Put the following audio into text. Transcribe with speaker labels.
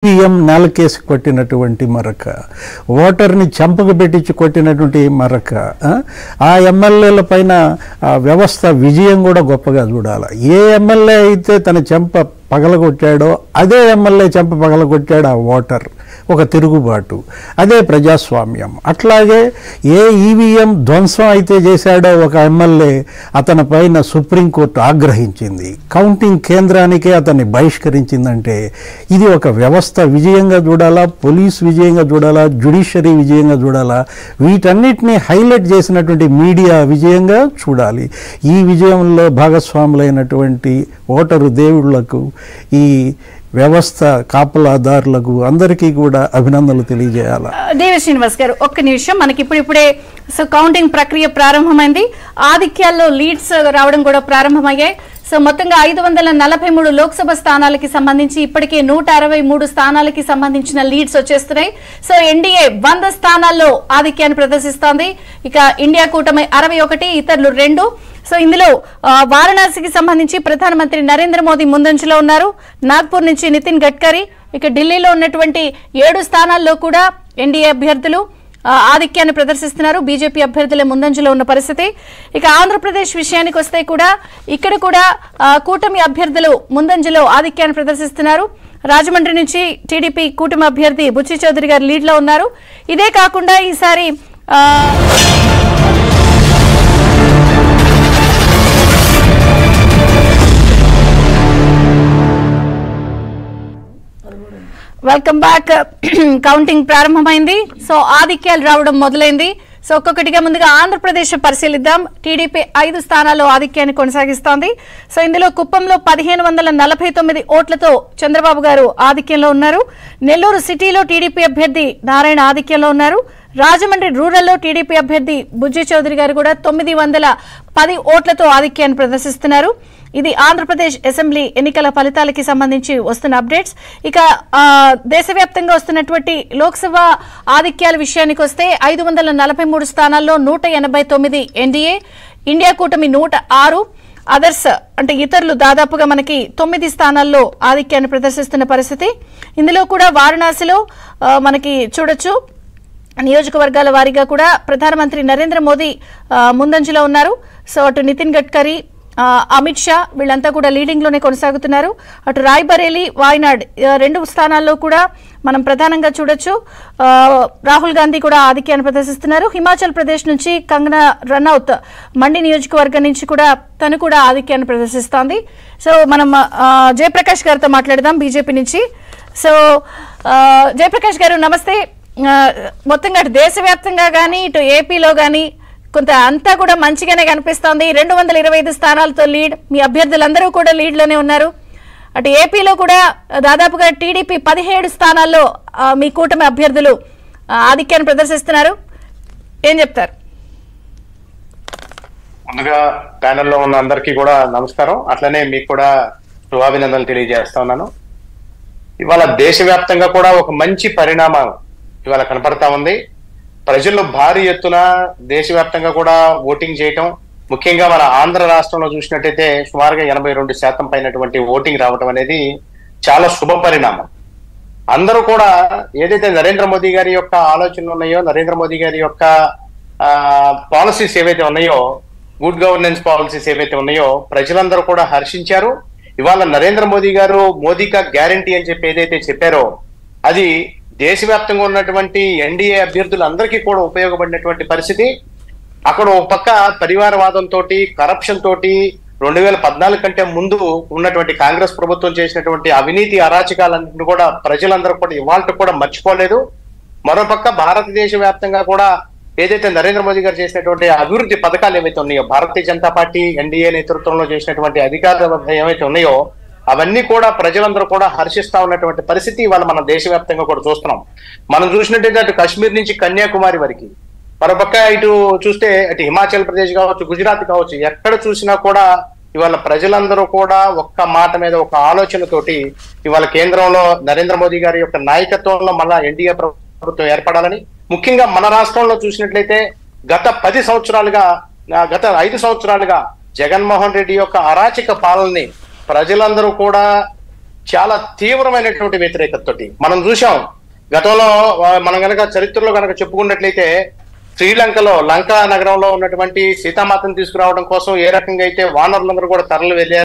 Speaker 1: EVM నేలకేసి కొట్టినటువంటి మరక, ఓటర్ని చంపకు పెట్టించి కొట్టినటువంటి మరక, ఆ ఎమ్మెల్యేల పైన వ్యవస్థ విజయం కూడా గొప్పగా చూడాలి. ఏ ఎమ్మెల్యే అయితే తన చెంప పగలగొట్టాడో అదే ఎమ్మెల్యే చెంప పగలగొట్టాడు ఆ ఓటర్. ఒక తిరుగుబాటు, అదే ప్రజాస్వామ్యం. అట్లాగే ఏ ఈవీఎం ధ్వంసం అయితే చేశాడో ఒక ఎమ్మెల్యే, అతని పైన సుప్రీంకోర్టు ఆగ్రహించింది, కౌంటింగ్ కేంద్రానికే అతన్ని బహిష్కరించిందంటే ఇది ఒక వ్యవస్థ విజయంగా చూడాలా, పోలీస్ విజయంగా చూడాలా, జ్యుడిషియరీ విజయంగా చూడాలా, వీటన్నిటిని హైలైట్ చేసినటువంటి మీడియా విజయంగా చూడాలి. ఈ విజయంలో భాగస్వాములైనటువంటి ఓటరు దేవుళ్లకు, ఈ వ్యవస్థ కాపలాదారులకు అందరికీ కూడా అభినందనలు తెలియజేయాలి.
Speaker 2: దేవి శ్రీనివాస్ గారు, ఒక్క నిమిషం. మనకి ఇప్పుడే కౌంటింగ్ ప్రక్రియ ప్రారంభమైంది. ఆధిక్యాల్లో లీడ్స్ రావడం కూడా ప్రారంభమయ్యాయి. సో మొత్తంగా 543 లోక్సభ స్థానాలకి సంబంధించి ఇప్పటికే 163 స్థానాలకి సంబంధించిన లీడ్స్ వచ్చేస్తున్నాయి. సో ఎన్డీఏ 100 స్థానాల్లో ఆధిక్యాన్ని ప్రదర్శిస్తోంది. ఇక ఇండియా కూటమి 61, ఇతరులు 2. సో ఇందులో వారణాసికి సంబంధించి ప్రధానమంత్రి నరేంద్ర మోదీ ముందంజలో ఉన్నారు. నాగ్పూర్ నుంచి నితిన్ గడ్కరీ. ఇక ఢిల్లీలో ఉన్నటువంటి 7 స్థానాల్లో కూడా ఎన్డీఏ అభ్యర్థులు ఆధిక్యాన్ని ప్రదర్శిస్తున్నారు. బీజేపీ అభ్యర్థులే ముందంజలో ఉన్న పరిస్థితి. ఇక ఆంధ్రప్రదేశ్ విషయానికి వస్తే కూడా ఇక్కడ కూడా కూటమి అభ్యర్థులు ముందంజలో ఆధిక్యాన్ని ప్రదర్శిస్తున్నారు. రాజమండ్రి నుంచి టీడీపీ కూటమి అభ్యర్థి బుచ్చి చౌదరి గారు లీడ్ లో ఉన్నారు. ఇదే కాకుండా ఈసారి వెల్కమ్ బ్యాక్. కౌంటింగ్ ప్రారంభమైంది. సో ఆధిక్యాలు రావడం మొదలైంది. సో ఒక్కొక్కటిగా ముందుగా ఆంధ్రప్రదేశ్ పరిశీలిద్దాం. టీడీపీ 5 స్థానాల్లో ఆధిక్యాన్ని కొనసాగిస్తోంది. సో ఇందులో కుప్పంలో 1549 ఓట్లతో చంద్రబాబు గారు ఆధిక్యంలో ఉన్నారు. నెల్లూరు సిటీలో టీడీపీ అభ్యర్థి నారాయణ ఆధిక్యంలో ఉన్నారు. రాజమండ్రి రూరల్లో టీడీపీ అభ్యర్థి బుజ్జి చౌదరి గారు కూడా 910 ఓట్లతో ఆధిక్యాన్ని ప్రదర్శిస్తున్నారు. ఇది ఆంధ్రప్రదేశ్ అసెంబ్లీ ఎన్నికల ఫలితాలకి సంబంధించి వస్తున్న అప్డేట్స్. ఇక దేశవ్యాప్తంగా వస్తున్నటువంటి లోక్సభ ఆధిక్యాల విషయానికి వస్తే 543 స్థానాల్లో 189 ఎన్డీఏ, ఇండియా కూటమి 106, అదర్స్ అంటే ఇతరులు దాదాపుగా మనకి 9 స్థానాల్లో ఆధిక్యాన్ని ప్రదర్శిస్తున్న పరిస్థితి. ఇందులో కూడా వారణాసిలో మనకి చూడొచ్చు నియోజకవర్గాల వారీగా కూడా ప్రధానమంత్రి నరేంద్ర మోదీ ముందంజలో ఉన్నారు. సో అటు నితిన్ గడ్కరీ, అమిత్ షా వీళ్ళంతా కూడా లీడింగ్ లోనే కొనసాగుతున్నారు. అటు రాయ్బరేలీ, వాయనాడ్ 2 స్థానాల్లో కూడా మనం ప్రధానంగా చూడొచ్చు రాహుల్ గాంధీ కూడా ఆధిక్యాన్ని ప్రదర్శిస్తున్నారు. హిమాచల్ ప్రదేశ్ నుంచి కంగనా రనౌత్ మండి నియోజకవర్గం నుంచి కూడా తను కూడా ఆధిక్యాన్ని ప్రదర్శిస్తోంది. సో మనం జయప్రకాష్ గారితో మాట్లాడదాం బీజేపీ నుంచి. సో జయప్రకాష్ గారు నమస్తే. మొత్తంగా అటు దేశవ్యాప్తంగా కానీ ఇటు ఏపీలో కానీ కొంత అంతా కూడా మంచిగానే కనిపిస్తోంది. 225 స్థానాలతో లీడ్. మీ అభ్యర్థులందరూ కూడా లీడ్లోనే ఉన్నారు. అటు ఏపీలో కూడా దాదాపుగా టీడీపీ 17 స్థానాల్లో మీ కూటమి అభ్యర్థులు ఆధిక్యాన్ని ప్రదర్శిస్తున్నారు. ఏం చెప్తారు?
Speaker 3: ముందుగా ప్యానెల్లో ఉన్న అందరికీ కూడా నమస్కారం. అట్లనే మీకు కూడా శుభాభినందనలు తెలియజేస్తా ఉన్నాను. ఇవాళ దేశవ్యాప్తంగా కూడా ఒక మంచి పరిణామం ఇవాళ కనపడతా ఉంది. ప్రజల్లో భారీ ఎత్తున దేశవ్యాప్తంగా కూడా ఓటింగ్ చేయటం, ముఖ్యంగా మన ఆంధ్ర రాష్ట్రంలో చూసినట్టయితే సుమారుగా 82% పైనటువంటి ఓటింగ్ రావటం అనేది చాలా శుభ పరిణామం. అందరూ కూడా ఏదైతే నరేంద్ర మోదీ గారి యొక్క ఆలోచనలు ఉన్నాయో, నరేంద్ర మోదీ గారి యొక్క పాలసీస్ ఏవైతే ఉన్నాయో, గుడ్ గవర్నెన్స్ పాలసీస్ ఏవైతే ఉన్నాయో ప్రజలందరూ కూడా హర్షించారు. ఇవాళ నరేంద్ర మోదీ గారు మోదీకా గ్యారంటీ అని చెప్పి ఏదైతే చెప్పారో అది దేశవ్యాప్తంగా ఉన్నటువంటి ఎన్డీఏ అభ్యర్థులందరికీ కూడా ఉపయోగపడినటువంటి పరిస్థితి. అక్కడ ఒక పక్క పరివారవాదంతో, కరప్షన్ తోటి 2014 కంటే ముందు ఉన్నటువంటి కాంగ్రెస్ ప్రభుత్వం చేసినటువంటి అవినీతి అరాచకాలన్నింటినీ కూడా ప్రజలందరూ కూడా ఇవాళ కూడా మర్చిపోలేదు. మరోపక్క భారతదేశ వ్యాప్తంగా కూడా ఏదైతే నరేంద్ర మోదీ గారు చేసినటువంటి అభివృద్ధి పథకాలు ఏవైతే ఉన్నాయో, భారతీయ జనతా పార్టీ ఎన్డీఏ నేతృత్వంలో చేసినటువంటి అధికారాలు ఏవైతే ఉన్నాయో అవన్నీ కూడా ప్రజలందరూ కూడా హర్షిస్తా ఉన్నటువంటి పరిస్థితి ఇవాళ మనం దేశవ్యాప్తంగా కూడా చూస్తున్నాం. మనం చూసినట్టయితే అటు కాశ్మీర్ నుంచి కన్యాకుమారి వరకు, మరోపక్క ఇటు చూస్తే అటు హిమాచల్ ప్రదేశ్ కావచ్చు, గుజరాత్ కావచ్చు, ఎక్కడ చూసినా కూడా ఇవాళ ప్రజలందరూ కూడా ఒక్క మాట మీద ఒక ఆలోచనతోటి ఇవాళ కేంద్రంలో నరేంద్ర మోదీ గారి యొక్క నాయకత్వంలో మళ్ళా ఎన్డీఏ ప్రభుత్వం ఏర్పడాలని, ముఖ్యంగా మన రాష్ట్రంలో చూసినట్లయితే గత 5 సంవత్సరాలుగా జగన్మోహన్ రెడ్డి యొక్క అరాచక పాలనని ప్రజలందరూ కూడా చాలా తీవ్రమైనటువంటి వ్యతిరేకతతోటి మనం చూసాం. గతంలో మనం కనుక చరిత్రలో కనుక చెప్పుకున్నట్లయితే శ్రీలంకలో లంకా నగరంలో ఉన్నటువంటి సీతామాతను తీసుకురావడం కోసం ఏ రకంగా అయితే వానరులందరూ కూడా తరలి వెళ్ళారు.